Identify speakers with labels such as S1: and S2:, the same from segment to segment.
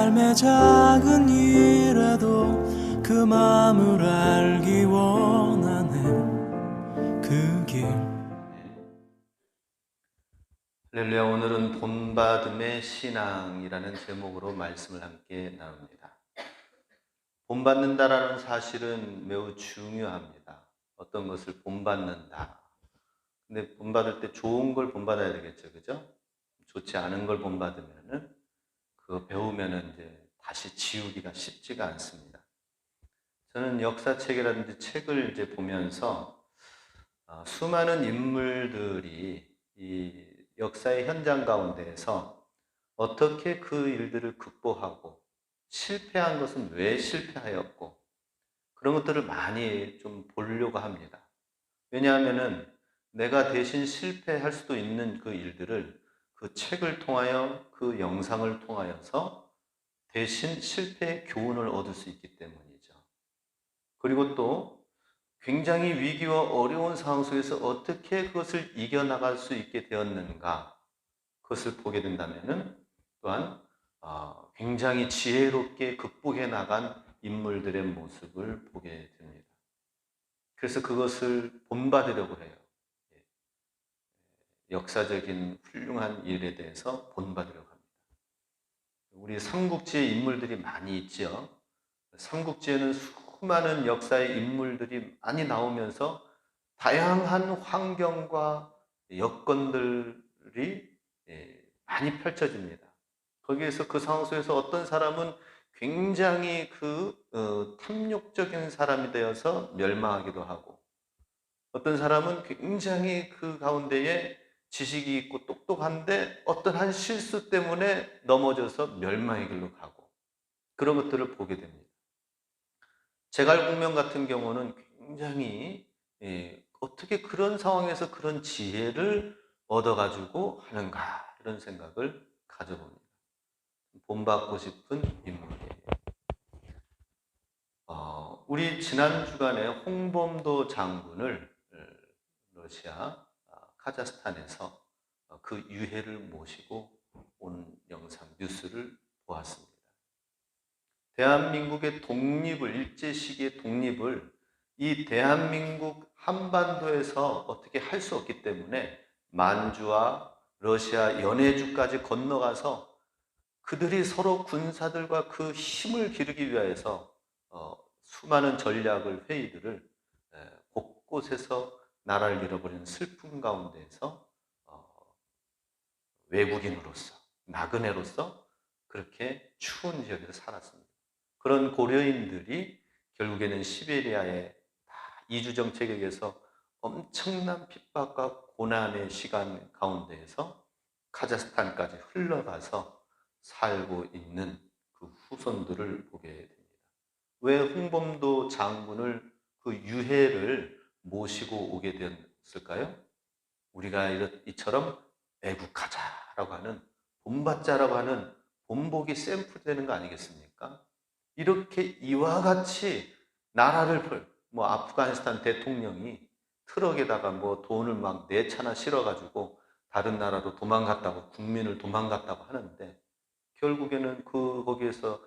S1: 삶의 작은 일에도 그 마음을 알기 원하네. 그 길.
S2: 할렐루야. 오늘은 본받음의 신앙이라는 제목으로 말씀을 함께 나눕니다. 본받는다라는 사실은 매우 중요합니다. 어떤 것을 본받는다. 근데 본받을 때 좋은 걸 본받아야 되겠죠, 그죠? 좋지 않은 걸 본받으면은 그거 배우면은 이제 다시 지우기가 쉽지가 않습니다. 저는 역사책이라든지 책을 이제 보면서 수많은 인물들이 이 역사의 현장 가운데에서 어떻게 그 일들을 극복하고 실패한 것은 왜 실패하였고 그런 것들을 많이 좀 보려고 합니다. 왜냐하면은 내가 대신 실패할 수도 있는 그 일들을 그 책을 통하여 그 영상을 통하여서 대신 실패의 교훈을 얻을 수 있기 때문이죠. 그리고 또 굉장히 위기와 어려운 상황 속에서 어떻게 그것을 이겨나갈 수 있게 되었는가, 그것을 보게 된다면은 또한 굉장히 지혜롭게 극복해 나간 인물들의 모습을 보게 됩니다. 그래서 그것을 본받으려고 해요. 역사적인 훌륭한 일에 대해서 본받으려고 합니다. 우리 삼국지에 인물들이 많이 있죠. 삼국지에는 수많은 역사의 인물들이 많이 나오면서 다양한 환경과 여건들이 많이 펼쳐집니다. 거기에서 그 상황 속에서 어떤 사람은 굉장히 탐욕적인 사람이 되어서 멸망하기도 하고, 어떤 사람은 굉장히 그 가운데에 지식이 있고 똑똑한데 어떤 한 실수 때문에 넘어져서 멸망의 길로 가고, 그런 것들을 보게 됩니다. 제갈공명 같은 경우는 굉장히 어떻게 그런 상황에서 그런 지혜를 얻어가지고 하는가, 이런 생각을 가져봅니다. 본받고 싶은 인물이에요. 우리 지난 주간에 홍범도 장군을 러시아 카자흐스탄에서 그 유해를 모시고 온 영상 뉴스를 보았습니다. 대한민국의 독립을, 일제시기의 독립을 이 대한민국 한반도에서 어떻게 할 수 없기 때문에 만주와 러시아 연해주까지 건너가서 그들이 서로 군사들과 그 힘을 기르기 위해서 수많은 전략을, 회의들을 곳곳에서 나라를 잃어버리는 슬픔 가운데에서 외국인으로서, 나그네로서 그렇게 추운 지역에서 살았습니다. 그런 고려인들이 결국에는 시베리아의 이주정책에게서 엄청난 핍박과 고난의 시간 가운데에서 카자흐스탄까지 흘러가서 살고 있는 그 후손들을 보게 됩니다. 왜 홍범도 장군을 그 유해를 모시고 오게 되었을까요? 우리가 이처럼 애국하자라고 하는, 본받자라고 하는 본보기 샘플이 되는 거 아니겠습니까? 이렇게 이와 같이 나라를 아프가니스탄 대통령이 트럭에다가 돈을 막 4차나 실어가지고 다른 나라로 도망갔다고, 국민을 도망갔다고 하는데, 결국에는 거기에서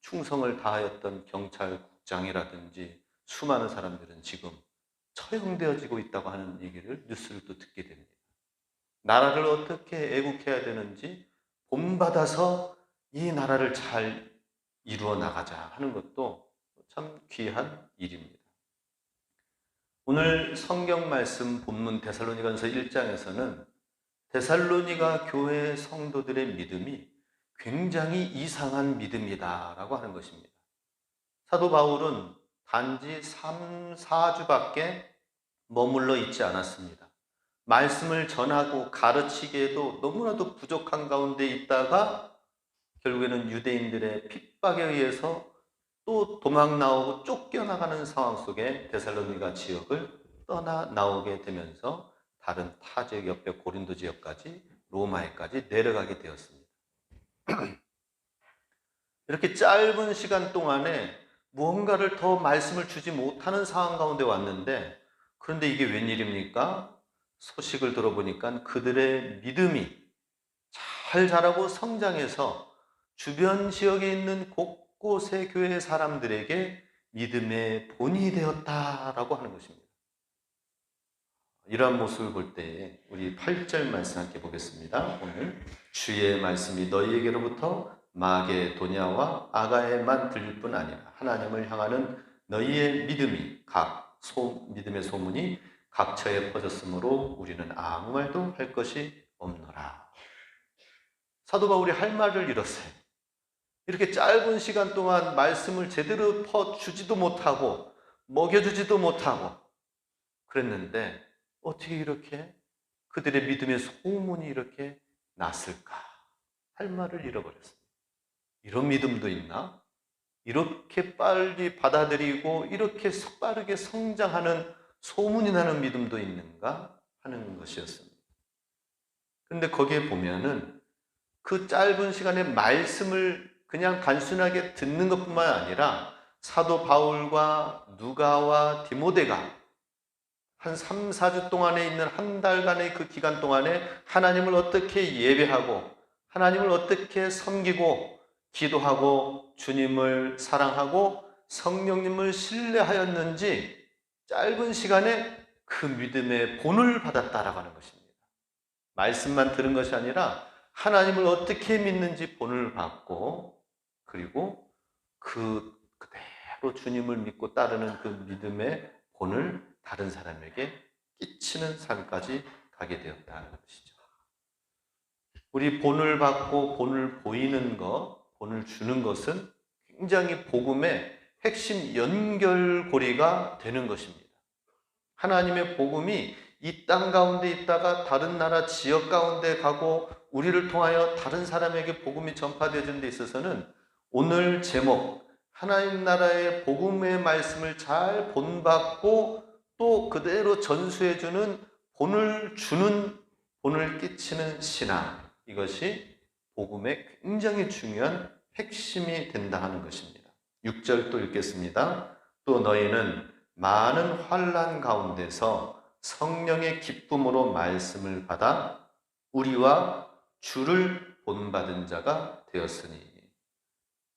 S2: 충성을 다하였던 경찰국장이라든지 수많은 사람들은 지금 처형되어지고 있다고 하는 얘기를, 뉴스를 또 듣게 됩니다. 나라를 어떻게 애국해야 되는지 본받아서 이 나라를 잘 이루어 나가자 하는 것도 참 귀한 일입니다. 오늘 성경 말씀 본문 데살로니가전서 1장에서는 데살로니가 교회 성도들의 믿음이 굉장히 이상한 믿음이다라고 하는 것입니다. 사도 바울은 단지 3, 4주밖에 머물러 있지 않았습니다. 말씀을 전하고 가르치기에도 너무나도 부족한 가운데 있다가 결국에는 유대인들의 핍박에 의해서 또 도망 나오고 쫓겨나가는 상황 속에 데살로니가 지역을 떠나 나오게 되면서 다른 타 지역 옆에 고린도 지역까지, 로마에까지 내려가게 되었습니다. 이렇게 짧은 시간 동안에 무언가를 더 말씀을 주지 못하는 상황 가운데 왔는데, 그런데 이게 웬일입니까? 소식을 들어보니까 그들의 믿음이 잘 자라고 성장해서 주변 지역에 있는 곳곳의 교회 사람들에게 믿음의 본이 되었다라고 하는 것입니다. 이러한 모습을 볼 때 우리 8절 말씀 함께 보겠습니다. 오늘 주의 말씀이 너희에게로부터 마게도냐와 아가에만 들릴 뿐 아니라 하나님을 향하는 너희의 믿음이 믿음의 소문이 각처에 퍼졌으므로 우리는 아무 말도 할 것이 없노라. 사도 바울이 할 말을 잃었어요. 이렇게 짧은 시간 동안 말씀을 제대로 퍼주지도 못하고 먹여주지도 못하고 그랬는데 어떻게 이렇게 그들의 믿음의 소문이 이렇게 났을까? 할 말을 잃어버렸어요. 이런 믿음도 있나? 이렇게 빨리 받아들이고 이렇게 빠르게 성장하는 소문이 나는 믿음도 있는가? 하는 것이었습니다. 그런데 거기에 보면은 그 짧은 시간에 말씀을 그냥 단순하게 듣는 것뿐만 아니라 사도 바울과 누가와 디모데가 한 3, 4주 동안에 있는 한 달간의 그 기간 동안에 하나님을 어떻게 예배하고 하나님을 어떻게 섬기고 기도하고 주님을 사랑하고 성령님을 신뢰하였는지 짧은 시간에 그 믿음의 본을 받았다라고 하는 것입니다. 말씀만 들은 것이 아니라 하나님을 어떻게 믿는지 본을 받고 그리고 그대로 주님을 믿고 따르는 그 믿음의 본을 다른 사람에게 끼치는 삶까지 가게 되었다는 것이죠. 우리 본을 받고 본을 보이는 것, 본을 주는 것은 굉장히 복음의 핵심 연결고리가 되는 것입니다. 하나님의 복음이 이 땅 가운데 있다가 다른 나라 지역 가운데 가고 우리를 통하여 다른 사람에게 복음이 전파되어지는 데 있어서는 오늘 제목 하나님 나라의 복음의 말씀을 잘 본받고 또 그대로 전수해주는 본을 끼치는 신앙, 이것이 복음의 굉장히 중요한 핵심이 된다 하는 것입니다. 6절 또 읽겠습니다. 또 너희는 많은 환난 가운데서 성령의 기쁨으로 말씀을 받아 우리와 주를 본받은 자가 되었으니.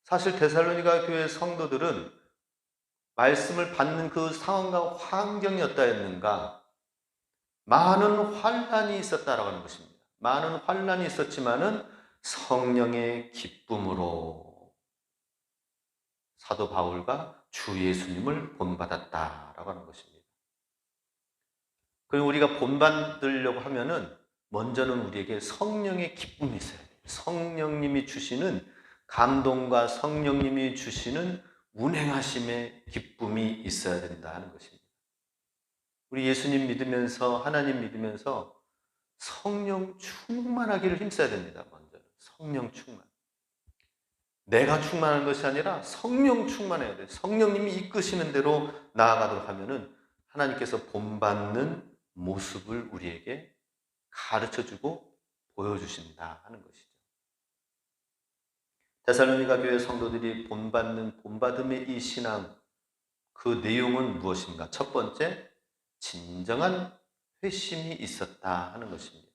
S2: 사실 데살로니가 교회 성도들은 말씀을 받는 그 상황과 환경이 어떠했는가? 많은 환난이 있었다라고 하는 것입니다. 많은 환난이 있었지만은 성령의 기쁨으로 사도 바울과 주 예수님을 본받았다라고 하는 것입니다. 그리고 우리가 본받으려고 하면은 먼저는 우리에게 성령의 기쁨이 있어야 돼요. 성령님이 주시는 감동과 성령님이 주시는 운행하심의 기쁨이 있어야 된다 하는 것입니다. 우리 예수님 믿으면서 하나님 믿으면서 성령 충만하기를 힘써야 됩니다. 먼저 성령 충만. 내가 충만한 것이 아니라 성령 충만해야 돼요. 성령님이 이끄시는 대로 나아가도록 하면은 하나님께서 본받는 모습을 우리에게 가르쳐주고 보여주신다 하는 것이죠. 데살로니가 교회 성도들이 본받음의 이 신앙, 그 내용은 무엇인가? 첫 번째, 진정한 회심이 있었다 하는 것입니다.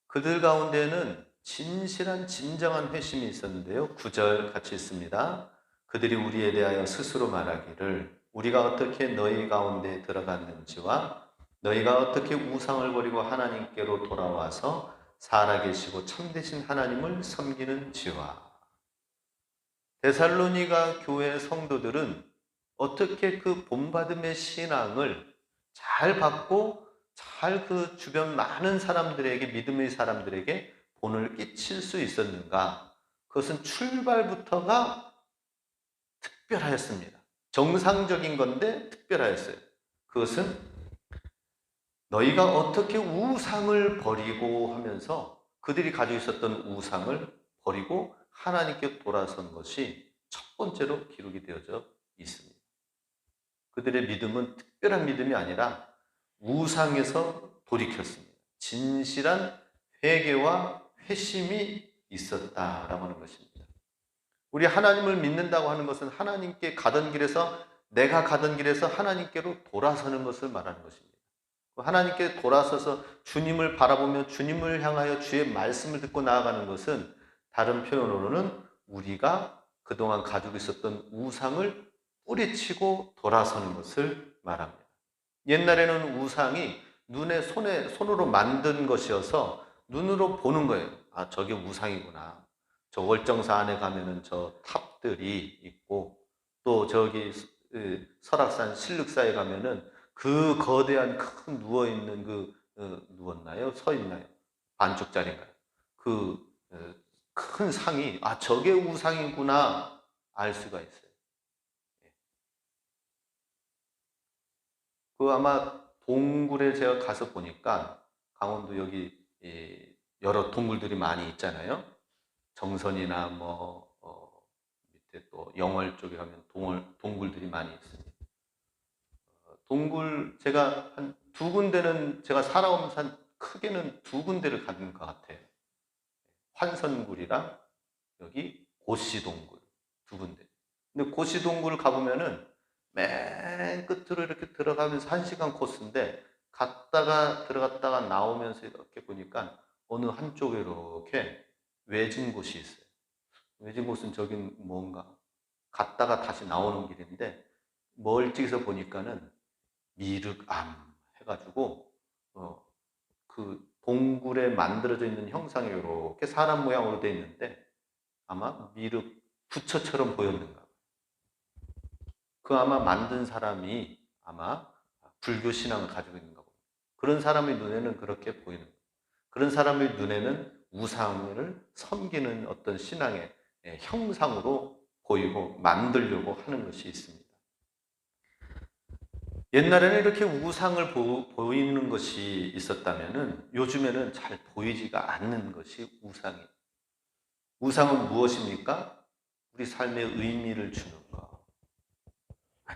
S2: 그들 가운데는 진실한 진정한 회심이 있었는데요. 9절 같이 있습니다. 그들이 우리에 대하여 스스로 말하기를 우리가 어떻게 너희 가운데 들어갔는지와 너희가 어떻게 우상을 버리고 하나님께로 돌아와서 살아계시고 참되신 하나님을 섬기는지와. 데살로니가 교회 성도들은 어떻게 그 본받음의 신앙을 잘 받고 잘 그 주변 많은 사람들에게, 믿음의 사람들에게 본을 끼칠 수 있었는가? 그것은 출발부터가 특별하였습니다. 정상적인 건데 특별하였어요. 그것은 너희가 어떻게 우상을 버리고 하면서 그들이 가지고 있었던 우상을 버리고 하나님께 돌아선 것이 첫 번째로 기록이 되어져 있습니다. 그들의 믿음은 특별한 믿음이 아니라 우상에서 돌이켰습니다. 진실한 회개와 회심이 있었다라고 하는 것입니다. 우리 하나님을 믿는다고 하는 것은 하나님께 가던 길에서 내가 가던 길에서 하나님께로 돌아서는 것을 말하는 것입니다. 하나님께 돌아서서 주님을 바라보며 주님을 향하여 주의 말씀을 듣고 나아가는 것은 다른 표현으로는 우리가 그동안 가지고 있었던 우상을 뿌리치고 돌아서는 것을 말합니다. 옛날에는 우상이 손으로 만든 것이어서 눈으로 보는 거예요. 아, 저게 우상이구나. 저 월정사 안에 가면은 저 탑들이 있고, 또 저기 설악산 신륵사에 가면은 그 거대한 큰 누워있는 누웠나요? 서 있나요? 반쪽짜리인가요? 큰 상이, 아, 저게 우상이구나. 알 수가 있어요. 아마 동굴에 제가 가서 보니까 강원도 여기 여러 동굴들이 많이 있잖아요. 정선이나 밑에 또 영월 쪽에 가면 동굴들이 많이 있습니다. 동굴 제가 한 두 군데는 제가 살아오면서 크게는 두 군데를 가는 것 같아요. 환선굴이랑 여기 고시동굴 두 군데. 근데 고시동굴 가보면은 맨 끝으로 이렇게 들어가면서 1시간 코스인데 들어갔다가 나오면서 이렇게 보니까 어느 한쪽에 이렇게 외진 곳이 있어요. 외진 곳은 저긴 뭔가 갔다가 다시 나오는 길인데 멀찍이서 보니까는 미륵암 해가지고 그 동굴에 만들어져 있는 형상이 이렇게 사람 모양으로 되어 있는데 아마 미륵 부처처럼 보였는가. 아마 만든 사람이 아마 불교 신앙을 가지고 있는가 봅니다. 그런 사람의 눈에는 그렇게 보이는 거예요. 그런 사람의 눈에는 우상을 섬기는 어떤 신앙의 형상으로 보이고 만들려고 하는 것이 있습니다. 옛날에는 이렇게 우상을 보이는 것이 있었다면 요즘에는 잘 보이지가 않는 것이 우상이에요. 우상은 무엇입니까? 우리 삶에 의미를 주는 것.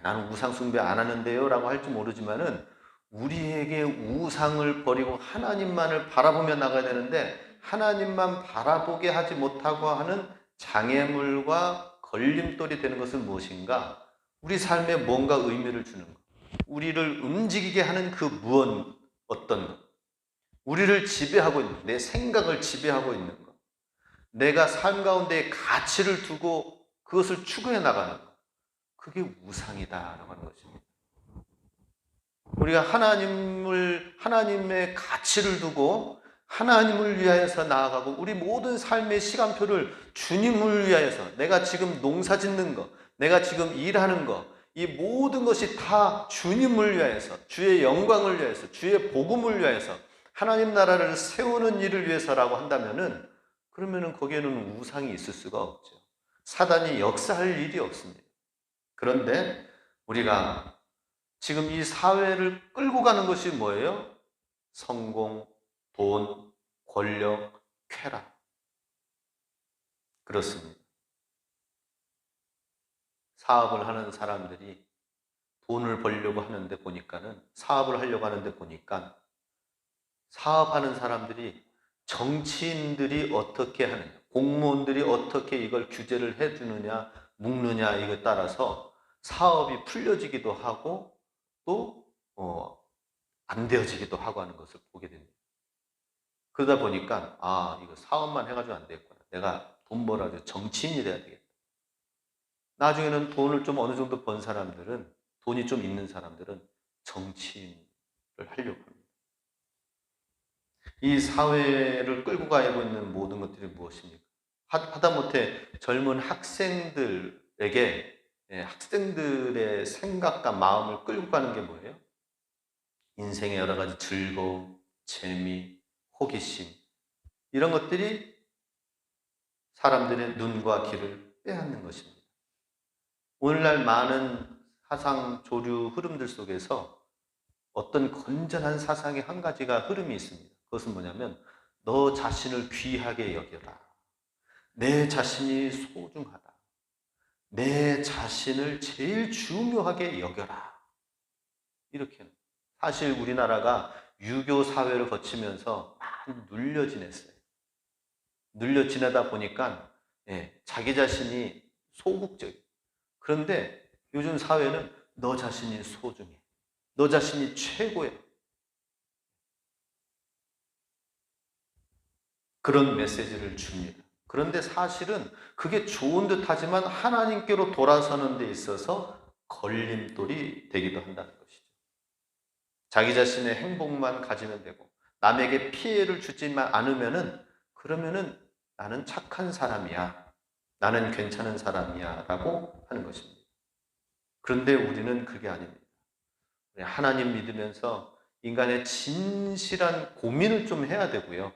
S2: 나는 우상 숭배 안 하는데요 라고 할지 모르지만은 우리에게 우상을 버리고 하나님만을 바라보며 나가야 되는데 하나님만 바라보게 하지 못하고 하는 장애물과 걸림돌이 되는 것은 무엇인가? 우리 삶에 뭔가 의미를 주는 것. 우리를 움직이게 하는 어떤 것. 우리를 지배하고 있는, 내 생각을 지배하고 있는 것. 내가 삶 가운데 가치를 두고 그것을 추구해 나가는 것. 그게 우상이다라고 하는 것입니다. 우리가 하나님의 가치를 두고 하나님을 위하여서 나아가고 우리 모든 삶의 시간표를 주님을 위하여서 내가 지금 농사 짓는 것, 내가 지금 일하는 것, 이 모든 것이 다 주님을 위하여서, 주의 영광을 위하여서, 주의 복음을 위하여서 하나님 나라를 세우는 일을 위해서라고 한다면은 그러면은 거기에는 우상이 있을 수가 없죠. 사단이 역사할 일이 없습니다. 그런데 우리가 지금 이 사회를 끌고 가는 것이 뭐예요? 성공, 돈, 권력, 쾌락. 그렇습니다. 사업을 하는 사람들이 돈을 벌려고 하는데 보니까는 사업을 하려고 하는데 보니까 사업하는 사람들이 정치인들이 어떻게 하느냐, 공무원들이 어떻게 이걸 규제를 해주느냐, 묶느냐 이거에 따라서 사업이 풀려지기도 하고 또 안 되어지기도 하고 하는 것을 보게 됩니다. 그러다 보니까 이거 사업만 해가지고 안 되겠구나. 내가 돈 벌어가지고 정치인이 돼야 되겠다. 나중에는 돈을 좀 어느 정도 번 사람들은 돈이 좀 있는 사람들은 정치인을 하려고 합니다. 이 사회를 끌고 가고 있는 모든 것들이 무엇입니까? 하다못해 젊은 학생들의 생각과 마음을 끌고 가는 게 뭐예요? 인생의 여러 가지 즐거움, 재미, 호기심 이런 것들이 사람들의 눈과 귀를 빼앗는 것입니다. 오늘날 많은 사상 조류 흐름들 속에서 어떤 건전한 사상의 한 가지가 흐름이 있습니다. 그것은 뭐냐면 너 자신을 귀하게 여겨라. 내 자신이 소중하다. 내 자신을 제일 중요하게 여겨라. 이렇게 사실 우리나라가 유교 사회를 거치면서 많이 눌려 지냈어요. 눌려 지내다 보니까 자기 자신이 소극적이에요. 그런데 요즘 사회는 너 자신이 소중해. 너 자신이 최고야. 그런 메시지를 줍니다. 그런데 사실은 그게 좋은 듯 하지만 하나님께로 돌아서는 데 있어서 걸림돌이 되기도 한다는 것이죠. 자기 자신의 행복만 가지면 되고 남에게 피해를 주지만 않으면은 그러면은 나는 착한 사람이야. 나는 괜찮은 사람이야. 라고 하는 것입니다. 그런데 우리는 그게 아닙니다. 하나님 믿으면서 인간의 진실한 고민을 좀 해야 되고요.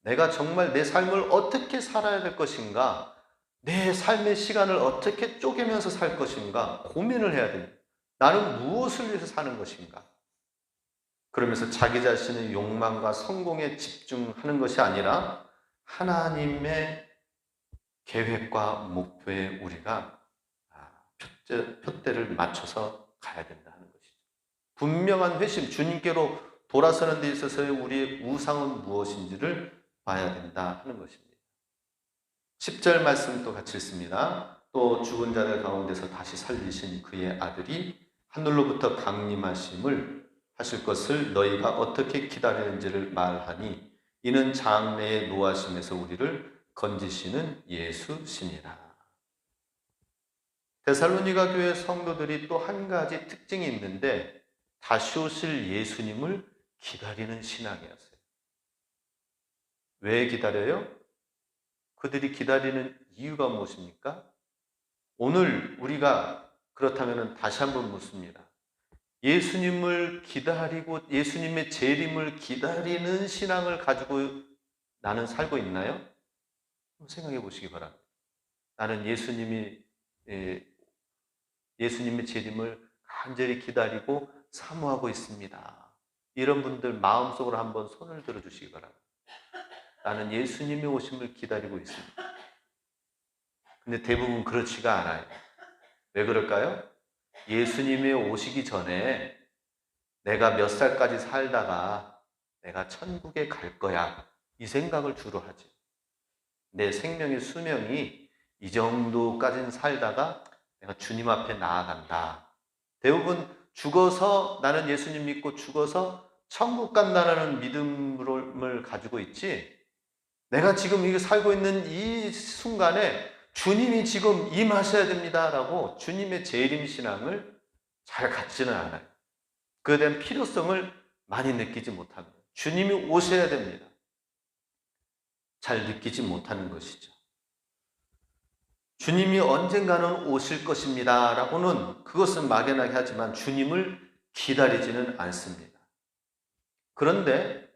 S2: 내가 정말 내 삶을 어떻게 살아야 될 것인가? 내 삶의 시간을 어떻게 쪼개면서 살 것인가? 고민을 해야 됩니다. 나는 무엇을 위해서 사는 것인가? 그러면서 자기 자신의 욕망과 성공에 집중하는 것이 아니라 하나님의 계획과 목표에 우리가 표대를 맞춰서 가야 된다 하는 것이죠. 분명한 회심, 주님께로 돌아서는 데 있어서의 우리의 우상은 무엇인지를 봐야 된다 하는 것입니다. 10절 말씀 또 같이 읽습니다. 또 죽은 자들 가운데서 다시 살리신 그의 아들이 하늘로부터 강림하심을 하실 것을 너희가 어떻게 기다리는지를 말하니 이는 장래의 노하심에서 우리를 건지시는 예수시니라. 데살로니가 교회 성도들이 또 한 가지 특징이 있는데 다시 오실 예수님을 기다리는 신앙이었어요. 왜 기다려요? 그들이 기다리는 이유가 무엇입니까? 오늘 우리가 그렇다면 다시 한번 묻습니다. 예수님을 기다리고 예수님의 재림을 기다리는 신앙을 가지고 나는 살고 있나요? 한번 생각해 보시기 바랍니다. 나는 예수님의 재림을 간절히 기다리고 사모하고 있습니다. 이런 분들 마음속으로 한번 손을 들어 주시기 바랍니다. 나는 예수님의 오심을 기다리고 있습니다. 근데 대부분 그렇지가 않아요. 왜 그럴까요? 예수님이 오시기 전에 내가 몇 살까지 살다가 내가 천국에 갈 거야. 이 생각을 주로 하지. 내 생명의 수명이 이 정도까지는 살다가 내가 주님 앞에 나아간다. 대부분 죽어서 나는 예수님 믿고 죽어서 천국 간다는 믿음을 가지고 있지, 내가 지금 이게 살고 있는 이 순간에 주님이 지금 임하셔야 됩니다라고 주님의 재림 신앙을 잘 갖지는 않아요. 그에 대한 필요성을 많이 느끼지 못합니다. 주님이 오셔야 됩니다. 잘 느끼지 못하는 것이죠. 주님이 언젠가는 오실 것입니다 라고는 그것은 막연하게 하지만 주님을 기다리지는 않습니다. 그런데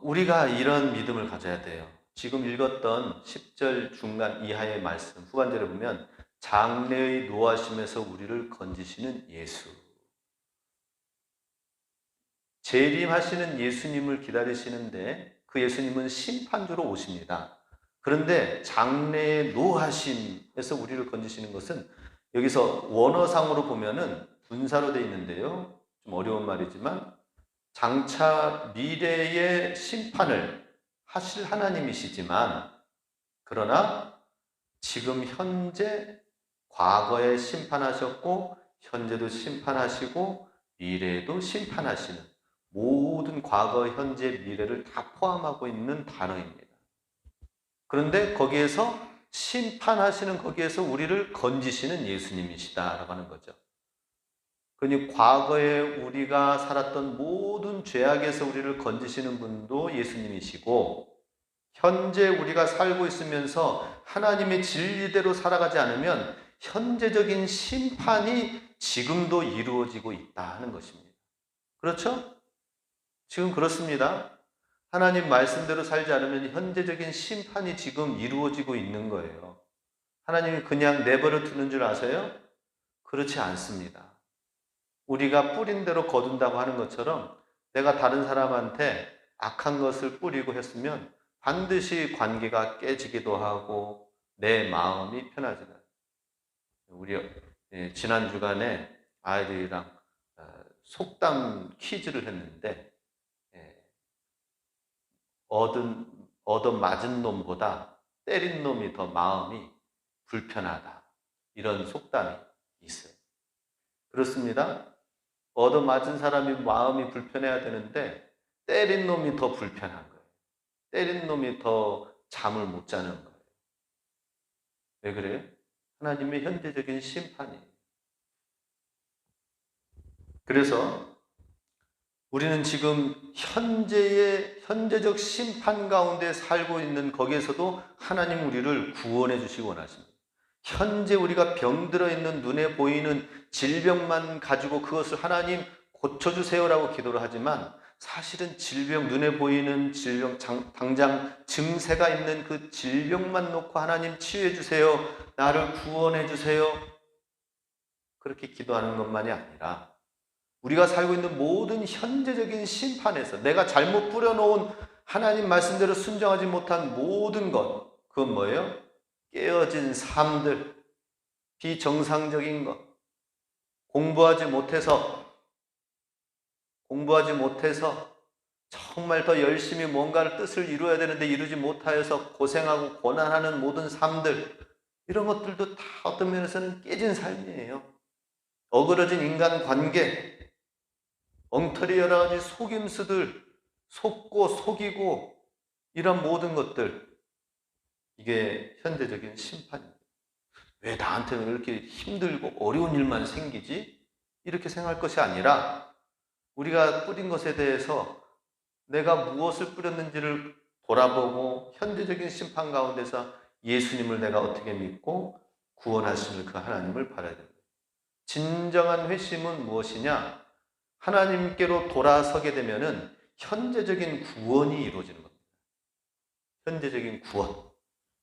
S2: 우리가 이런 믿음을 가져야 돼요. 지금 읽었던 10절 중간 이하의 말씀 후반절에 보면 장래의 노하심에서 우리를 건지시는 예수, 재림하시는 예수님을 기다리시는데 그 예수님은 심판주로 오십니다. 그런데 장래의 노하심에서 우리를 건지시는 것은 여기서 원어상으로 보면은 분사로 되어 있는데요. 좀 어려운 말이지만 장차 미래의 심판을 하실 하나님이시지만 그러나 지금 현재 과거에 심판하셨고 현재도 심판하시고 미래에도 심판하시는 모든 과거, 현재, 미래를 다 포함하고 있는 단어입니다. 그런데 거기에서 심판하시는 거기에서 우리를 건지시는 예수님이시다라고 하는 거죠. 그러니 과거에 우리가 살았던 모든 죄악에서 우리를 건지시는 분도 예수님이시고 현재 우리가 살고 있으면서 하나님의 진리대로 살아가지 않으면 현재적인 심판이 지금도 이루어지고 있다 하는 것입니다. 그렇죠? 지금 그렇습니다. 하나님 말씀대로 살지 않으면 현재적인 심판이 지금 이루어지고 있는 거예요. 하나님이 그냥 내버려 두는 줄 아세요? 그렇지 않습니다. 우리가 뿌린 대로 거둔다고 하는 것처럼 내가 다른 사람한테 악한 것을 뿌리고 했으면 반드시 관계가 깨지기도 하고 내 마음이 편하지 않아요. 우리 지난 주간에 아이들이랑 속담 퀴즈를 했는데 얻어맞은 놈보다 때린 놈이 더 마음이 불편하다. 이런 속담이 있어요. 그렇습니다. 얻어맞은 사람이 마음이 불편해야 되는데 때린 놈이 더 불편한 거예요. 때린 놈이 더 잠을 못 자는 거예요. 왜 그래요? 하나님의 현재적인 심판이에요. 그래서 우리는 지금 현재적 심판 가운데 살고 있는 거기에서도 하나님 우리를 구원해 주시기 원하십니다. 현재 우리가 병들어 있는 눈에 보이는 질병만 가지고 그것을 하나님 고쳐주세요라고 기도를 하지만 사실은 질병, 눈에 보이는 질병, 당장 증세가 있는 그 질병만 놓고 하나님 치유해 주세요. 나를 구원해 주세요. 그렇게 기도하는 것만이 아니라 우리가 살고 있는 모든 현재적인 심판에서 내가 잘못 뿌려놓은 하나님 말씀대로 순종하지 못한 모든 것, 그건 뭐예요? 깨어진 삶들, 비정상적인 것, 공부하지 못해서 정말 더 열심히 뭔가를 뜻을 이루어야 되는데 이루지 못하여서 고생하고 고난하는 모든 삶들, 이런 것들도 다 어떤 면에서는 깨진 삶이에요. 어그러진 인간관계, 엉터리 여러 가지 속임수들, 속고 속이고 이런 모든 것들, 이게 현재적인 심판입니다. 왜 나한테는 이렇게 힘들고 어려운 일만 생기지? 이렇게 생각할 것이 아니라 우리가 뿌린 것에 대해서 내가 무엇을 뿌렸는지를 돌아보고 현재적인 심판 가운데서 예수님을 내가 어떻게 믿고 구원하시는 그 하나님을 바라야 됩니다. 진정한 회심은 무엇이냐? 하나님께로 돌아서게 되면은 현재적인 구원이 이루어지는 겁니다. 현재적인 구원.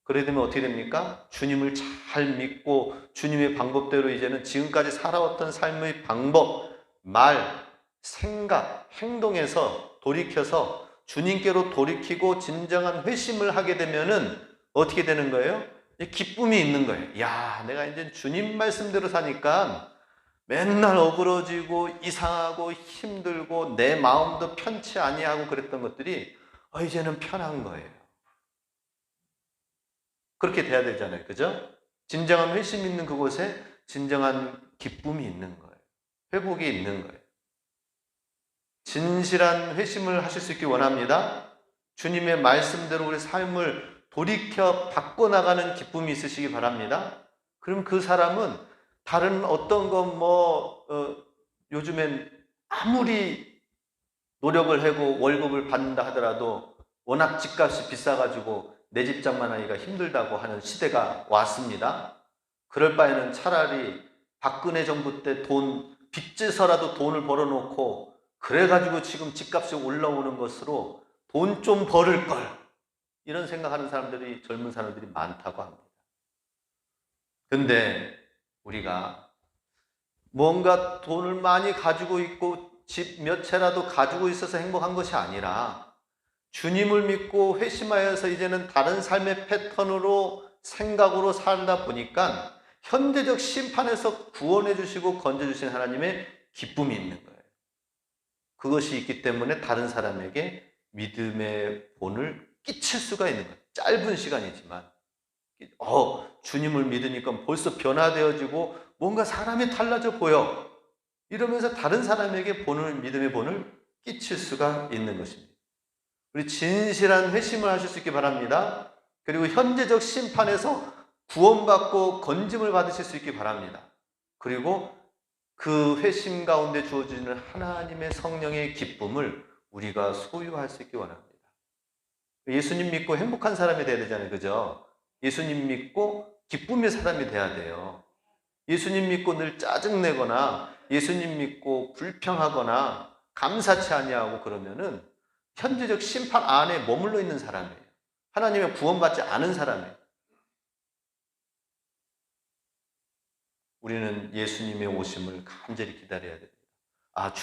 S2: 그러게 되면 어떻게 됩니까? 주님을 잘 믿고 주님의 방법대로 이제는 지금까지 살아왔던 삶의 방법, 말, 생각, 행동에서 돌이켜서 주님께로 돌이키고 진정한 회심을 하게 되면은 어떻게 되는 거예요? 기쁨이 있는 거예요. 야, 내가 이제 주님 말씀대로 사니까 맨날 어그러지고 이상하고 힘들고 내 마음도 편치 아니하고 그랬던 것들이 이제는 편한 거예요. 그렇게 돼야 되잖아요. 그죠? 진정한 회심 있는 그곳에 진정한 기쁨이 있는 거예요. 회복이 있는 거예요. 진실한 회심을 하실 수 있길 원합니다. 주님의 말씀대로 우리 삶을 돌이켜 바꿔나가는 기쁨이 있으시기 바랍니다. 그럼 그 사람은 다른 어떤 요즘엔 아무리 노력을 하고 월급을 받는다 하더라도 워낙 집값이 비싸가지고 내 집장만 하기가 힘들다고 하는 시대가 왔습니다. 그럴 바에는 차라리 박근혜 정부 때 빚져서라도 돈을 벌어놓고 그래가지고 지금 집값이 올라오는 것으로 돈 좀 벌을 걸, 이런 생각하는 사람들이, 젊은 사람들이 많다고 합니다. 근데 우리가 뭔가 돈을 많이 가지고 있고 집 몇 채라도 가지고 있어서 행복한 것이 아니라 주님을 믿고 회심하여서 이제는 다른 삶의 패턴으로 생각으로 살다 보니까 현재적 심판에서 구원해 주시고 건져 주신 하나님의 기쁨이 있는 거예요. 그것이 있기 때문에 다른 사람에게 믿음의 본을 끼칠 수가 있는 거예요. 짧은 시간이지만 주님을 믿으니까 벌써 변화되어지고 뭔가 사람이 달라져 보여, 이러면서 다른 사람에게 믿음의 본을 끼칠 수가 있는 것입니다. 우리 진실한 회심을 하실 수 있기 바랍니다. 그리고 현재적 심판에서 구원받고 건짐을 받으실 수 있기 바랍니다. 그리고 그 회심 가운데 주어지는 하나님의 성령의 기쁨을 우리가 소유할 수 있기 원합니다. 예수님 믿고 행복한 사람이 돼야 되잖아요. 그죠? 예수님 믿고 기쁨의 사람이 돼야 돼요. 예수님 믿고 늘 짜증내거나 예수님 믿고 불평하거나 감사치 아니하고 그러면은 현재적 심판 안에 머물러 있는 사람이에요. 하나님의 구원받지 않은 사람이에요. 우리는 예수님의 오심을 간절히 기다려야 됩니다.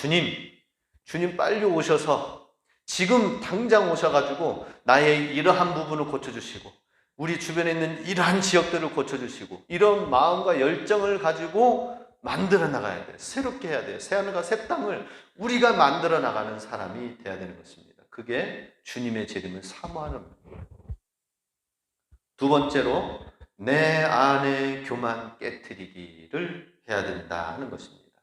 S2: 주님 빨리 오셔서 지금 당장 오셔가지고 나의 이러한 부분을 고쳐주시고 우리 주변에 있는 이러한 지역들을 고쳐주시고 이런 마음과 열정을 가지고 만들어 나가야 돼요. 새롭게 해야 돼요. 새하늘과 새 땅을 우리가 만들어 나가는 사람이 돼야 되는 것입니다. 그게 주님의 재림을 사모하는 겁니다. 두 번째로 내 안의 교만 깨트리기를 해야 된다 하는 것입니다.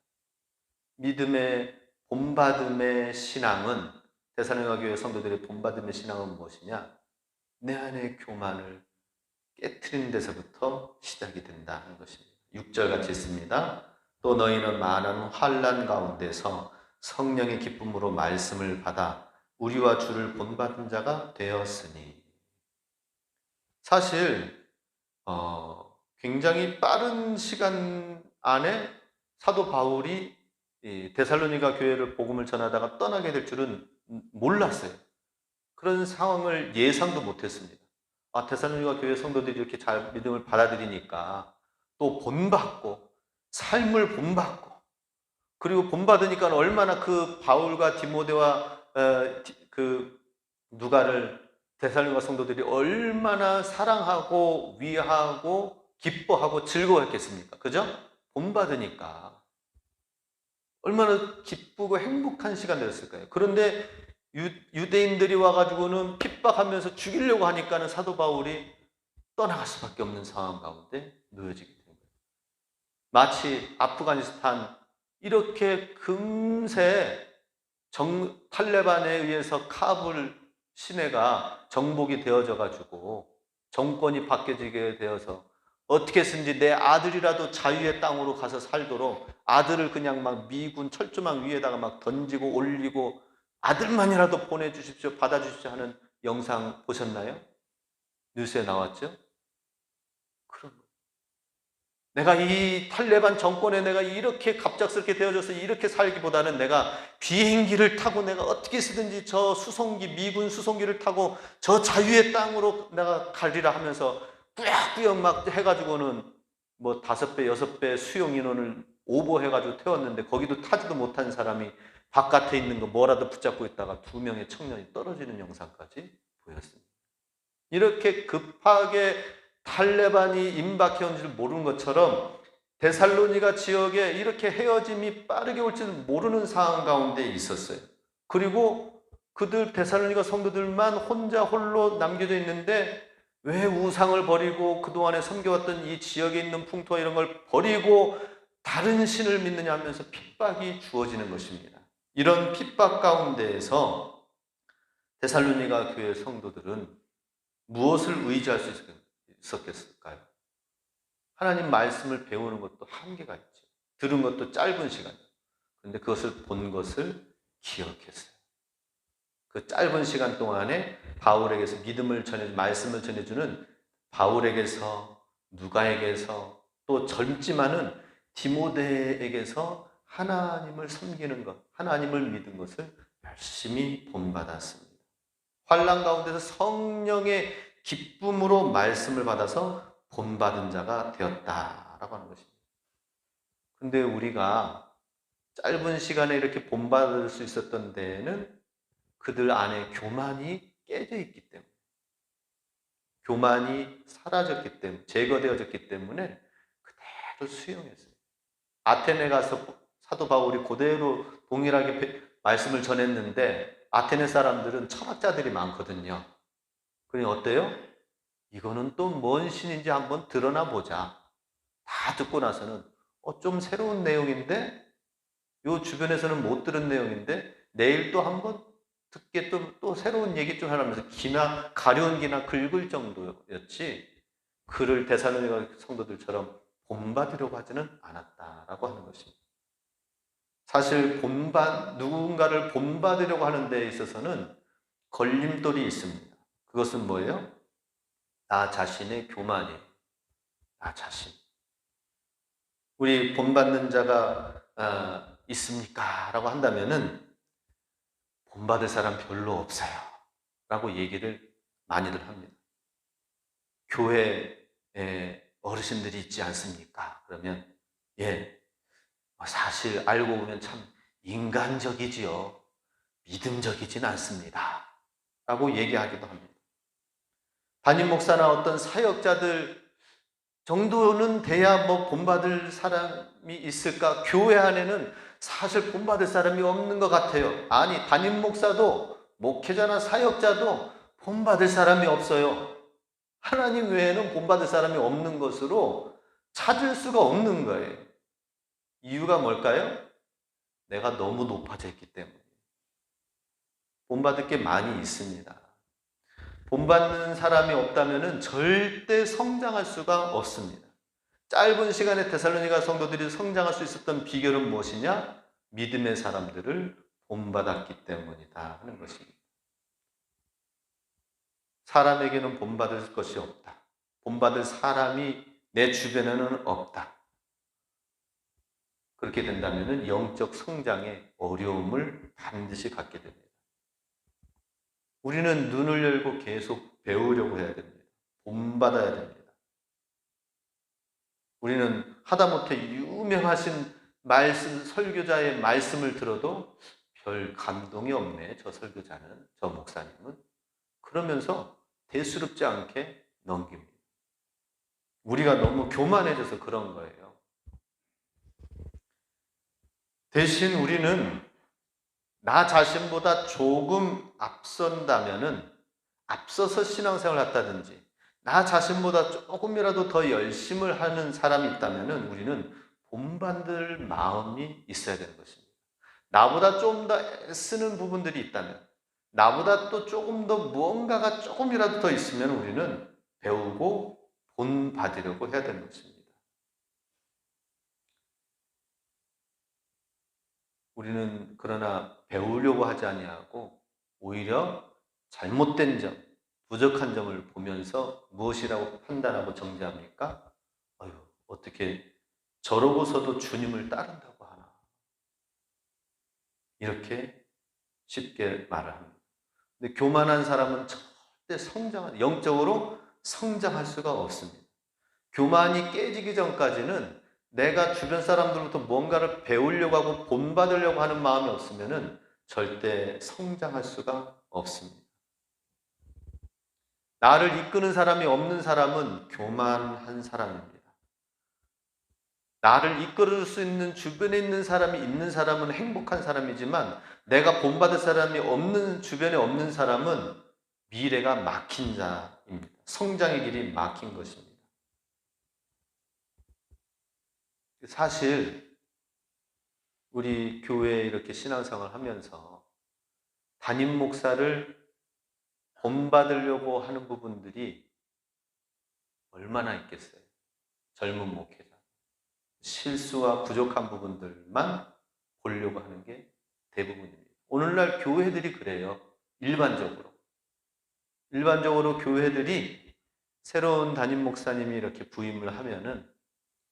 S2: 믿음의 본받음의 신앙은, 데살로니가 교회 성도들의 본받음의 신앙은 무엇이냐? 내 안의 교만을 깨트리는 데서부터 시작이 된다는 것입니다. 6절 같이 있습니다. 또 너희는 많은 환난 가운데서 성령의 기쁨으로 말씀을 받아 우리와 주를 본받은 자가 되었으니. 사실 굉장히 빠른 시간 안에 사도 바울이 데살로니가 교회를 복음을 전하다가 떠나게 될 줄은 몰랐어요. 그런 상황을 예상도 못했습니다. 데살로니가 교회 성도들이 이렇게 잘 믿음을 받아들이니까 또 본받고 삶을 본받고, 그리고 본받으니까 얼마나 그 바울과 디모데와 그 누가를 데살로니가 성도들이 얼마나 사랑하고 위하고 기뻐하고 즐거워했겠습니까? 그죠? 본받으니까 얼마나 기쁘고 행복한 시간 되었을까요? 그런데 유대인들이 와가지고는 핍박하면서 죽이려고 하니까는 사도 바울이 떠나갈 수밖에 없는 상황 가운데 놓여지게 된 거예요. 마치 아프가니스탄 이렇게 금세 탈레반에 의해서 카불 시내가 정복이 되어져 가지고 정권이 바뀌어지게 되어서 어떻게든지 내 아들이라도 자유의 땅으로 가서 살도록 아들을 그냥 막 미군 철조망 위에다가 막 던지고 올리고 아들만이라도 보내주십시오, 받아주십시오 하는 영상 보셨나요? 뉴스에 나왔죠? 그런 거예요. 내가 이 탈레반 정권에 내가 이렇게 갑작스럽게 되어져서 이렇게 살기보다는 내가 비행기를 타고 내가 어떻게 쓰든지 저 수송기, 미군 수송기를 타고 저 자유의 땅으로 내가 가리라 하면서 꾸역꾸역 막 해가지고는 뭐 5배, 6배 수용 인원을 오버해가지고 태웠는데 거기도 타지도 못한 사람이 바깥에 있는 거 뭐라도 붙잡고 있다가 2명의 청년이 떨어지는 영상까지 보였습니다. 이렇게 급하게 탈레반이 임박해온 줄 모르는 것처럼 데살로니가 지역에 이렇게 헤어짐이 빠르게 올지는 모르는 상황 가운데 있었어요. 그리고 그들 데살로니가 성도들만 혼자 홀로 남겨져 있는데 왜 우상을 버리고 그동안에 섬겨왔던 이 지역에 있는 풍토와 이런 걸 버리고 다른 신을 믿느냐 하면서 핍박이 주어지는 것입니다. 이런 핍박 가운데에서 데살로니가 교회 성도들은 무엇을 의지할 수 있었겠을까요? 하나님 말씀을 배우는 것도 한계가 있죠. 들은 것도 짧은 시간. 그런데 그것을 본 것을 기억했어요. 그 짧은 시간 동안에 바울에게서 믿음을 전해주는, 말씀을 전해주는 바울에게서, 누가에게서, 또 젊지만은 디모데에게서 하나님을 섬기는 것, 하나님을 믿은 것을 열심히 본받았습니다. 환난 가운데서 성령의 기쁨으로 말씀을 받아서 본받은 자가 되었다라고 하는 것입니다. 근데 우리가 짧은 시간에 이렇게 본받을 수 있었던 데에는 그들 안에 교만이 깨져 있기 때문에, 교만이 사라졌기 때문에, 제거되어졌기 때문에 그대로 수용했어요. 아테네 가서 사도 바울이 그대로 동일하게 말씀을 전했는데 아테네 사람들은 철학자들이 많거든요. 그러니 어때요? 이거는 또 뭔 신인지 한번 드러나 보자. 다 듣고 나서는 좀 새로운 내용인데, 요 주변에서는 못 들은 내용인데 내일 또 한번 듣게 또 새로운 얘기 좀 하라면서 가려운 기나 긁을 정도였지 그를 데살로니가 성도들처럼 본받으려고 하지는 않았다라고 하는 것입니다. 사실 누군가를 본받으려고 하는 데 있어서는 걸림돌이 있습니다. 그것은 뭐예요? 나 자신의 교만이에요. 나 자신. 우리 본받는 자가 있습니까? 라고 한다면은 본받을 사람 별로 없어요. 라고 얘기를 많이들 합니다. 교회에 어르신들이 있지 않습니까? 그러면 사실 알고 보면 참 인간적이지요. 믿음적이진 않습니다. 라고 얘기하기도 합니다. 담임 목사나 어떤 사역자들 정도는 돼야 본받을 사람이 있을까? 교회 안에는 사실 본받을 사람이 없는 것 같아요. 아니, 담임 목사도 목회자나 사역자도 본받을 사람이 없어요. 하나님 외에는 본받을 사람이 없는 것으로 찾을 수가 없는 거예요. 이유가 뭘까요? 내가 너무 높아져 있기 때문에. 본받을 게 많이 있습니다. 본받는 사람이 없다면 절대 성장할 수가 없습니다. 짧은 시간에 데살로니가 성도들이 성장할 수 있었던 비결은 무엇이냐? 믿음의 사람들을 본받았기 때문이다 하는 것입니다. 사람에게는 본받을 것이 없다. 본받을 사람이 내 주변에는 없다. 그렇게 된다면 영적 성장에 어려움을 반드시 갖게 됩니다. 우리는 눈을 열고 계속 배우려고 해야 됩니다. 본받아야 됩니다. 우리는 하다못해 유명하신 설교자의 말씀을 들어도 별 감동이 없네, 저 설교자는, 저 목사님은. 그러면서 대수롭지 않게 넘깁니다. 우리가 너무 교만해져서 그런 거예요. 대신 우리는 나 자신보다 조금 앞서서 신앙생활을 했다든지 나 자신보다 조금이라도 더 열심을 하는 사람이 있다면 우리는 본받을 마음이 있어야 되는 것입니다. 나보다 좀 더 애쓰는 부분들이 있다면, 나보다 또 조금 더 무언가가 조금이라도 더 있으면 우리는 배우고 본받으려고 해야 되는 것입니다. 우리는 그러나 배우려고 하지 아니하고 오히려 잘못된 점, 부족한 점을 보면서 무엇이라고 판단하고 정죄합니까? 어떻게 저러고서도 주님을 따른다고 하나? 이렇게 쉽게 말을 합니다. 근데 교만한 사람은 절대 영적으로 성장할 수가 없습니다. 교만이 깨지기 전까지는 내가 주변 사람들로부터 뭔가를 배우려고 하고 본받으려고 하는 마음이 없으면 절대 성장할 수가 없습니다. 나를 이끄는 사람이 없는 사람은 교만한 사람입니다. 나를 이끌어줄 수 있는 주변에 있는 사람은 행복한 사람이지만 내가 본받을 사람이 주변에 없는 사람은 미래가 막힌 자입니다. 성장의 길이 막힌 것입니다. 사실 우리 교회에 이렇게 신앙생활을 하면서 담임 목사를 본받으려고 하는 부분들이 얼마나 있겠어요? 젊은 목회자. 실수와 부족한 부분들만 보려고 하는 게 대부분입니다. 오늘날 교회들이 그래요. 일반적으로 교회들이 새로운 담임 목사님이 이렇게 부임을 하면은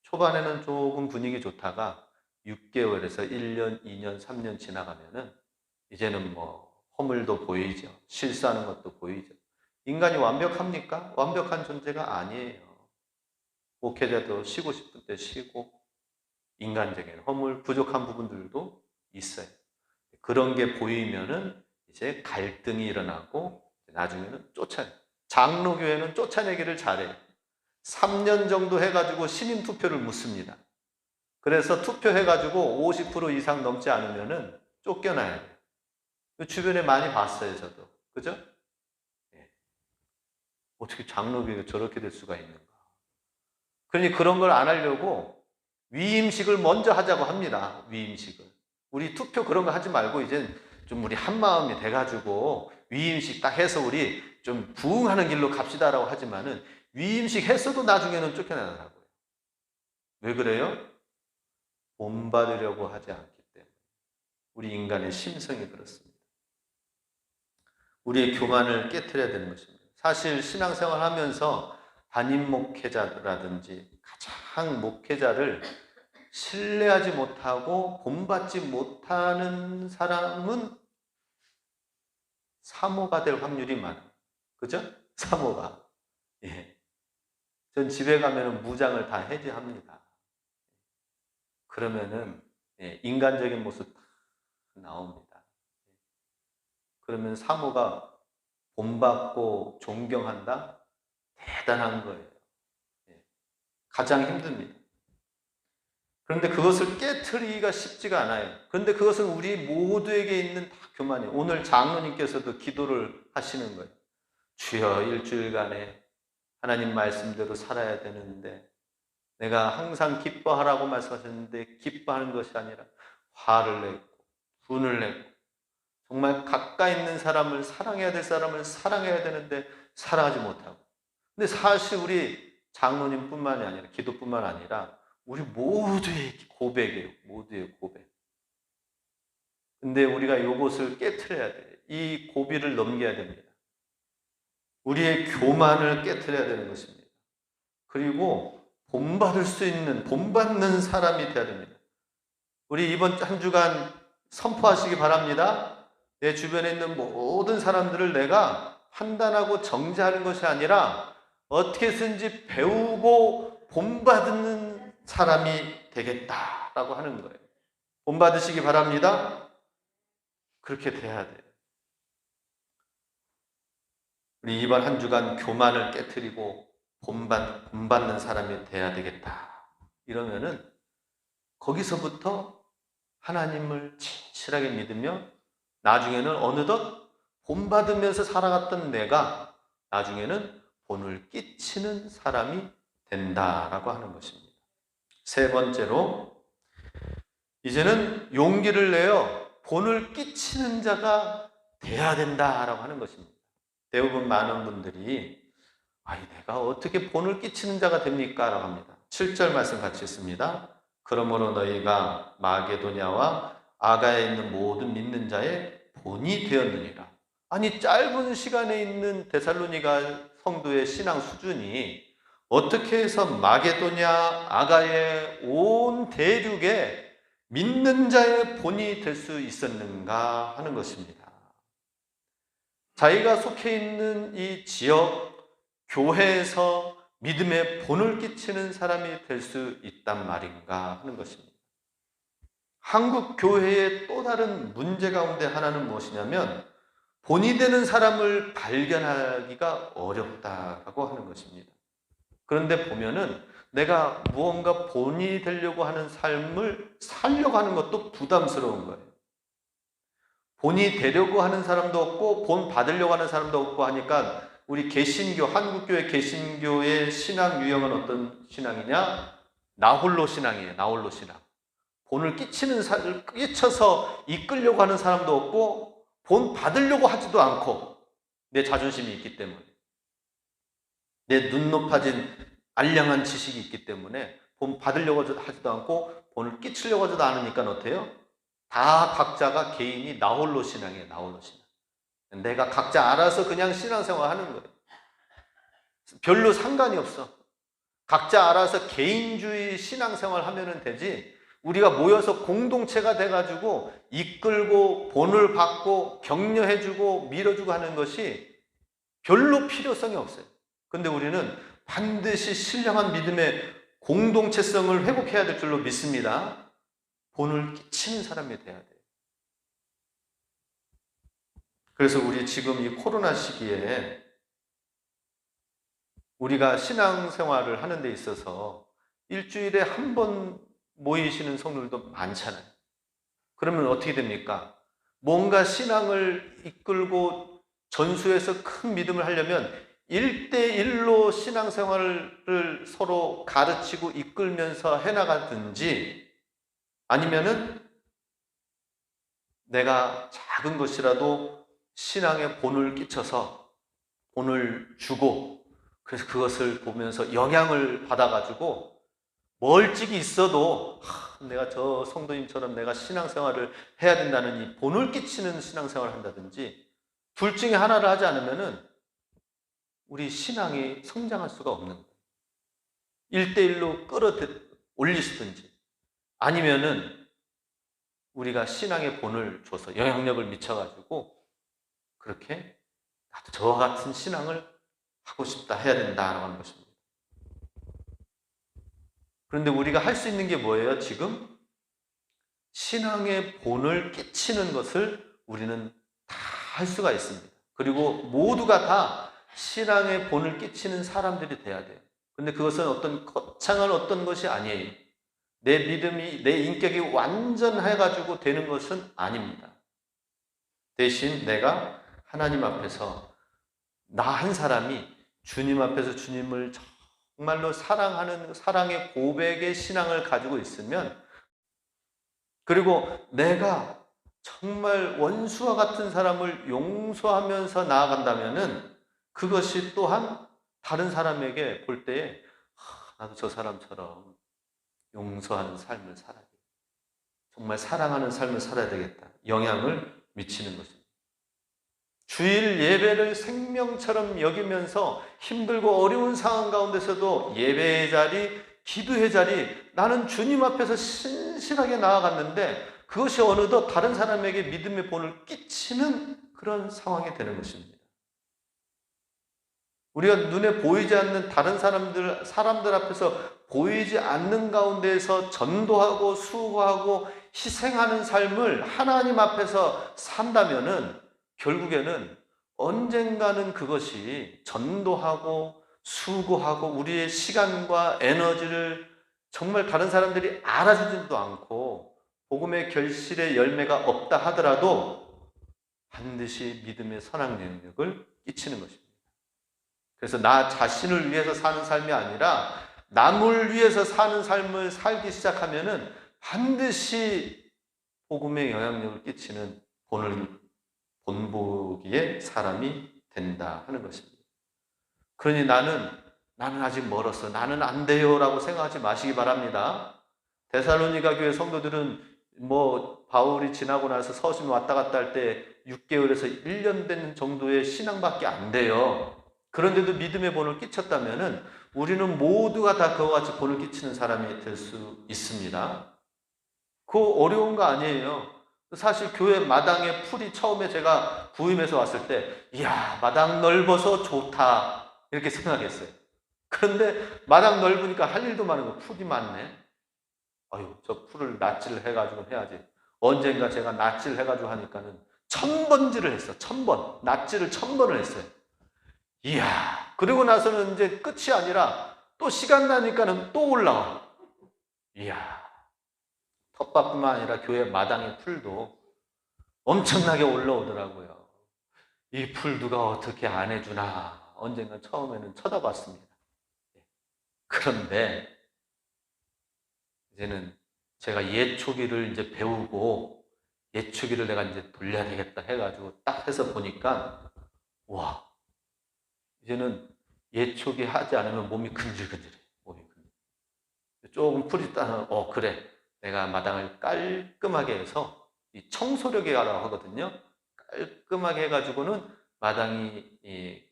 S2: 초반에는 조금 분위기 좋다가 6개월에서 1년, 2년, 3년 지나가면은 이제는 허물도 보이죠. 실수하는 것도 보이죠. 인간이 완벽합니까? 완벽한 존재가 아니에요. 목회자도 쉬고 싶을 때 쉬고 인간적인 허물, 부족한 부분들도 있어요. 그런 게 보이면은 이제 갈등이 일어나고 나중에는 쫓아내요. 장로교회는 쫓아내기를 잘해요. 3년 정도 해가지고 신임 투표를 묻습니다. 그래서 투표해가지고 50% 이상 넘지 않으면은 쫓겨나야 돼요. 주변에 많이 봤어요, 저도. 그죠? 예. 어떻게 장로교회가 저렇게 될 수가 있는가. 그러니 그런 걸 안 하려고 위임식을 먼저 하자고 합니다. 위임식을. 우리 투표 그런 거 하지 말고 이제 좀 우리 한 마음이 돼가지고 위임식 딱 해서 우리 좀 부흥하는 길로 갑시다라고 하지만은 위임식 했어도 나중에는 쫓겨나더라고요. 왜 그래요? 본받으려고 하지 않기 때문에. 우리 인간의 심성이 그렇습니다. 우리의 교만을 깨트려야 되는 것입니다. 사실 신앙생활 하면서 담임 목회자라든지 가장 목회자를 신뢰하지 못하고 본받지 못하는 사람은 사모가 될 확률이 많아요. 그죠? 사모가. 예. 전 집에 가면 무장을 다 해제합니다. 그러면은 인간적인 모습 다 나옵니다. 그러면 사모가 본받고 존경한다? 대단한 거예요. 가장 힘듭니다. 그런데 그것을 깨트리기가 쉽지가 않아요. 그런데 그것은 우리 모두에게 있는 다 교만이에요. 오늘 장로님께서도 기도를 하시는 거예요. 주여, 일주일간에 하나님 말씀대로 살아야 되는데 내가 항상 기뻐하라고 말씀하셨는데 기뻐하는 것이 아니라 화를 내고 분을 내고 정말 가까이 있는 사람을 사랑해야 될 사람을 사랑해야 되는데 살아가지 못하고. 근데 사실 우리 장로님뿐만이 아니라 기도뿐만 아니라 우리 모두의 고백이에요. 모두의 고백. 근데 우리가 이것을 깨트려야 돼요. 이 고비를 넘겨야 됩니다. 우리의 교만을 깨트려야 되는 것입니다. 그리고 본받을 수 있는, 본받는 사람이 되어야 됩니다. 우리 이번 한 주간 선포하시기 바랍니다. 내 주변에 있는 모든 사람들을 내가 판단하고 정죄하는 것이 아니라 어떻게든지 배우고 본받는 사람이 되겠다라고 하는 거예요. 본받으시기 바랍니다. 그렇게 돼야 돼요. 우리 이번 한 주간 교만을 깨트리고 본받는 사람이 돼야 되겠다. 이러면은 거기서부터 하나님을 진실하게 믿으며 나중에는 어느덧 본받으면서 살아갔던 내가 나중에는 본을 끼치는 사람이 된다라고 하는 것입니다. 세 번째로 이제는 용기를 내어 본을 끼치는 자가 돼야 된다라고 하는 것입니다. 대부분 많은 분들이 내가 어떻게 본을 끼치는 자가 됩니까? 라고 합니다. 7절 말씀 같이 읽습니다. 그러므로 너희가 마게도냐와 아가에 있는 모든 믿는 자의 본이 되었느니라. 아니, 짧은 시간에 있는 데살로니가 성도의 신앙 수준이 어떻게 해서 마게도냐, 아가의 온 대륙에 믿는 자의 본이 될 수 있었는가 하는 것입니다. 자기가 속해 있는 이 지역, 교회에서 믿음의 본을 끼치는 사람이 될 수 있단 말인가 하는 것입니다. 한국 교회의 또 다른 문제 가운데 하나는 무엇이냐면 본이 되는 사람을 발견하기가 어렵다라고 하는 것입니다. 그런데 보면은 내가 무언가 본이 되려고 하는 삶을 살려고 하는 것도 부담스러운 거예요. 본이 되려고 하는 사람도 없고 본 받으려고 하는 사람도 없고 하니까 우리 개신교, 한국교회 개신교의 신앙 유형은 어떤 신앙이냐? 나홀로 신앙이에요. 나홀로 신앙. 본을 끼쳐서 이끌려고 하는 사람도 없고 본 받으려고 하지도 않고 내 자존심이 있기 때문에 내 눈 높아진 알량한 지식이 있기 때문에 본 받으려고 하지도 않고 본을 끼치려고 하지도 않으니까 어때요? 다 각자가 개인이 나홀로 신앙이에요. 나홀로 신앙. 내가 각자 알아서 그냥 신앙생활 하는 거예요. 별로 상관이 없어. 각자 알아서 개인주의 신앙생활 하면 되지 우리가 모여서 공동체가 돼가지고 이끌고 본을 받고 격려해주고 밀어주고 하는 것이 별로 필요성이 없어요. 근데 우리는 반드시 신령한 믿음의 공동체성을 회복해야 될 줄로 믿습니다. 본을 끼치는 사람이 돼야 돼요. 그래서 우리 지금 이 코로나 시기에 우리가 신앙생활을 하는 데 있어서 일주일에 한 번 모이시는 성도들도 많잖아요. 그러면 어떻게 됩니까? 뭔가 신앙을 이끌고 전수해서 큰 믿음을 하려면 1대1로 신앙생활을 서로 가르치고 이끌면서 해나가든지 아니면은 내가 작은 것이라도 신앙에 본을 끼쳐서 본을 주고 그래서 그것을 보면서 영향을 받아가지고 멀찍이 있어도 내가 저 성도님처럼 내가 신앙생활을 해야 된다는 이 본을 끼치는 신앙생활을 한다든지 둘 중에 하나를 하지 않으면은 우리 신앙이 성장할 수가 없는 거예요. 1대1로 끌어올리시든지 아니면은 우리가 신앙의 본을 줘서 영향력을 미쳐가지고 그렇게 나도 저와 같은 신앙을 하고 싶다 해야 된다라고 하는 것입니다. 그런데 우리가 할 수 있는 게 뭐예요? 지금 신앙의 본을 끼치는 것을 우리는 다 할 수가 있습니다. 그리고 모두가 다 신앙의 본을 끼치는 사람들이 돼야 돼요. 근데 그것은 어떤 거창한 어떤 것이 아니에요. 내 믿음이, 내 인격이 완전해가지고 되는 것은 아닙니다. 대신 내가 하나님 앞에서 나 한 사람이 주님 앞에서 주님을 정말로 사랑하는 사랑의 고백의 신앙을 가지고 있으면 그리고 내가 정말 원수와 같은 사람을 용서하면서 나아간다면은 그것이 또한 다른 사람에게 볼 때에 나도 저 사람처럼 용서하는 삶을 살아야 돼. 정말 사랑하는 삶을 살아야 되겠다. 영향을 미치는 것입니다. 주일 예배를 생명처럼 여기면서 힘들고 어려운 상황 가운데서도 예배의 자리, 기도의 자리, 나는 주님 앞에서 신실하게 나아갔는데 그것이 어느덧 다른 사람에게 믿음의 본을 끼치는 그런 상황이 되는 것입니다. 우리가 눈에 보이지 않는 다른 사람들 앞에서 보이지 않는 가운데에서 전도하고 수고하고 희생하는 삶을 하나님 앞에서 산다면은 결국에는 언젠가는 그것이 전도하고 수고하고 우리의 시간과 에너지를 정말 다른 사람들이 알아주지도 않고 복음의 결실의 열매가 없다 하더라도 반드시 믿음의 선한 영역을 끼치는 것입니다. 그래서 나 자신을 위해서 사는 삶이 아니라 남을 위해서 사는 삶을 살기 시작하면은 반드시 복음의 영향력을 끼치는 본보기의 사람이 된다 하는 것입니다. 그러니 나는 아직 멀었어. 나는 안 돼요. 라고 생각하지 마시기 바랍니다. 데살로니가 교회 성도들은 바울이 지나고 나서 서신 왔다 갔다 할 때 6개월에서 1년 된 정도의 신앙밖에 안 돼요. 그런데도 믿음의 본을 끼쳤다면은 우리는 모두가 다 그와 같이 본을 끼치는 사람이 될 수 있습니다. 그거 어려운 거 아니에요. 사실 교회 마당에 풀이 처음에 제가 부임해서 왔을 때, 이야, 마당 넓어서 좋다. 이렇게 생각했어요. 그런데 마당 넓으니까 할 일도 많은 거, 풀이 많네. 아유, 저 풀을 낫질 해가지고 해야지. 언젠가 제가 낫질 해가지고 하니까는 1000번질을 했어. 1000번. 낫질을 1000번을 했어요. 이야, 그리고 나서는 이제 끝이 아니라 또 시간 나니까는 또 올라와. 이야, 텃밭뿐만 아니라 교회 마당의 풀도 엄청나게 올라오더라고요. 이 풀 누가 어떻게 안 해주나 언젠가 처음에는 쳐다봤습니다. 그런데 이제는 제가 예초기를 이제 배우고 예초기를 내가 이제 돌려야 되겠다 해가지고 딱 해서 보니까 와, 이제는 예초기 하지 않으면 몸이 근질근질해. 몸이 근질. 조금 풀이 따는 그래. 내가 마당을 깔끔하게 해서 이 청소력이라고 하거든요. 깔끔하게 해가지고는 마당이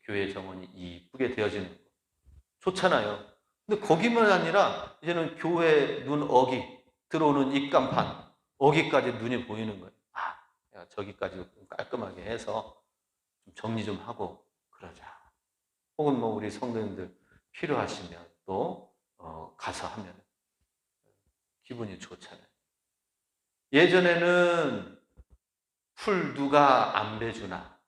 S2: 교회 정원이 이쁘게 되어지는 거. 좋잖아요. 근데 거기만 아니라 이제는 교회 눈 어기 들어오는 입간판 어기까지 눈이 보이는 거예요. 내가 저기까지 좀 깔끔하게 해서 좀 정리 좀 하고 그러자. 혹은 우리 성도님들 필요하시면 또 가서 하면 기분이 좋잖아요. 예전에는 풀 누가 안 베주나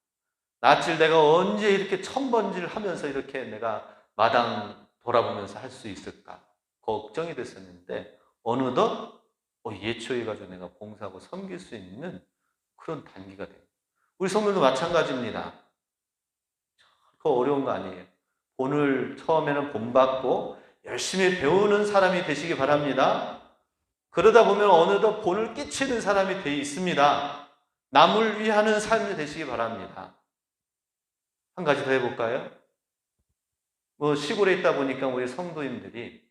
S2: 낫질 내가 언제 이렇게 1000번질 하면서 이렇게 내가 마당 돌아보면서 할 수 있을까 걱정이 됐었는데 어느덧 예초해가지고 내가 봉사하고 섬길 수 있는 그런 단계가 돼요. 우리 성도도 마찬가지입니다. 그거 어려운 거 아니에요. 본을 처음에는 본받고 열심히 배우는 사람이 되시기 바랍니다. 그러다 보면 어느덧 본을 끼치는 사람이 되어 있습니다. 남을 위하는 삶이 되시기 바랍니다. 한 가지 더 해볼까요? 시골에 있다 보니까 우리 성도님들이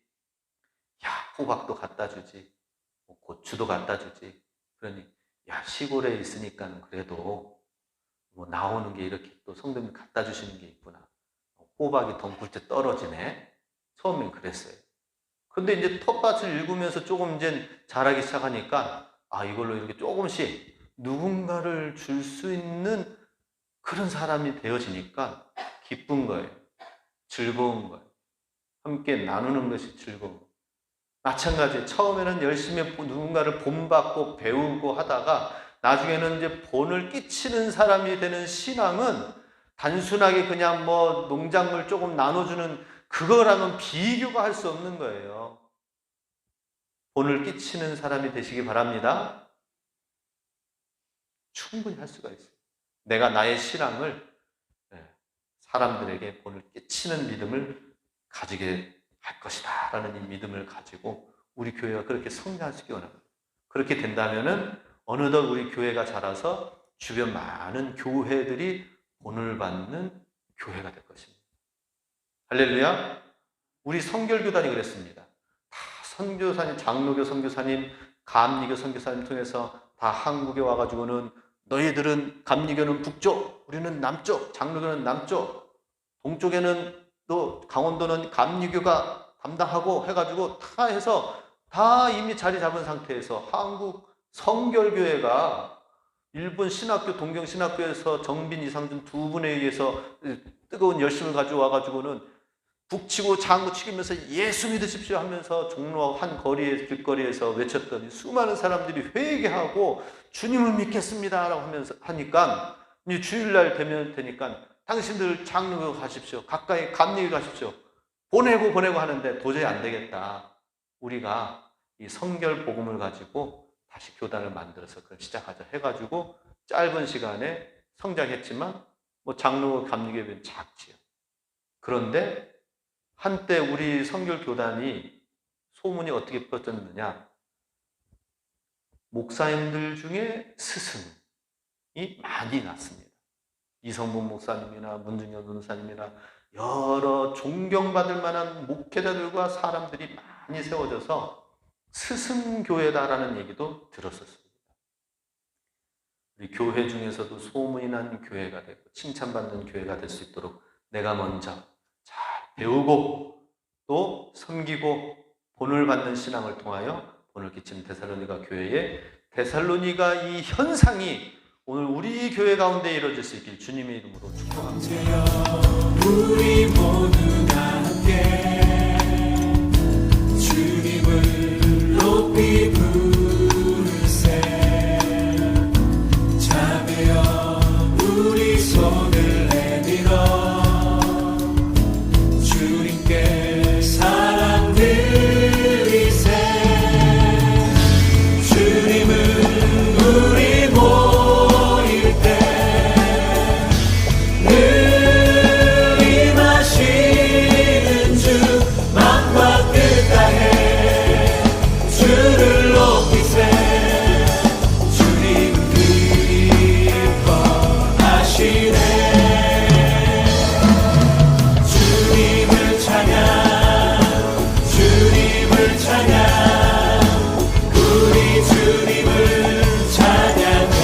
S2: 호박도 갖다 주지, 고추도 갖다 주지. 그러니 시골에 있으니까 그래도 나오는 게 이렇게 또 성도님 갖다 주시는 게 있구나. 호박이 덩굴째 떨어지네. 처음엔 그랬어요. 근데 이제 텃밭을 읽으면서 조금 이제 자라기 시작하니까 이걸로 이렇게 조금씩 누군가를 줄 수 있는 그런 사람이 되어지니까 기쁜 거예요. 즐거운 거예요. 함께 나누는 것이 즐거운 거예요. 마찬가지 처음에는 열심히 누군가를 본받고 배우고 하다가 나중에는 이제 본을 끼치는 사람이 되는 신앙은 단순하게 그냥 농작물 조금 나눠주는 그거랑은 비교가 할 수 없는 거예요. 본을 끼치는 사람이 되시기 바랍니다. 충분히 할 수가 있어요. 내가 나의 신앙을 사람들에게 본을 끼치는 믿음을 가지게 할 것이다 라는 이 믿음을 가지고 우리 교회가 그렇게 성장할 수 있기 원합니다. 그렇게 된다면은 어느덧 우리 교회가 자라서 주변 많은 교회들이 본을 받는 교회가 될 것입니다. 할렐루야. 우리 성결교단이 그랬습니다. 다 선교사님, 장로교 선교사님, 감리교 선교사님 통해서 다 한국에 와가지고는 너희들은 감리교는 북쪽, 우리는 남쪽, 장로교는 남쪽, 동쪽에는 또 강원도는 감리교가 담당하고 해가지고 다 해서 다 이미 자리 잡은 상태에서 한국 성결교회가 일본 신학교, 동경 신학교에서 정빈, 이상준 두 분에 의해서 뜨거운 열심을 가져와가지고는 북치고 장구치기면서 예수 믿으십시오 하면서 종로 한 거리에, 길거리에서 외쳤더니 수많은 사람들이 회개하고 주님을 믿겠습니다라고 하면서 하니까 이제 주일날 되니까 당신들 장로교 가십시오. 가까이 감리교 가십시오. 보내고 하는데 도저히 안 되겠다. 우리가 이 성결 복음을 가지고 다시 교단을 만들어서 그걸 시작하자 해가지고 짧은 시간에 성장했지만 뭐 장로 감리교회는 작지요. 그런데 한때 우리 성결 교단이 소문이 어떻게 퍼졌느냐? 목사님들 중에 스승이 많이 났습니다. 이성문 목사님이나 문중현 전사님이나 여러 존경받을 만한 목회자들과 사람들이 많이 세워져서 스승교회다라는 얘기도 들었었습니다. 우리 교회 중에서도 소문이 난 교회가 되고 칭찬받는 교회가 될 수 있도록 내가 먼저 잘 배우고 또 섬기고 본을 받는 신앙을 통하여 본을 끼치는 데살로니가 교회의 데살로니가 이 현상이 오늘 우리 교회 가운데 이루어질 수 있길 주님의 이름으로 축복합니다.
S1: 우리 모두 다 함께 주님을 높이 부르세. 자매여 우리 손을 내밀어 주님께 사랑 드리세. 주님은 우리 모일 때 늘 임하시는 주 마음과 뜻 다해 주를 높이세. 주님 기뻐하시네. 주님을 찬양 우리 주님을 찬양해.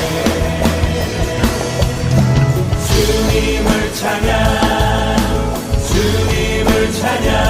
S1: 주님을 찬양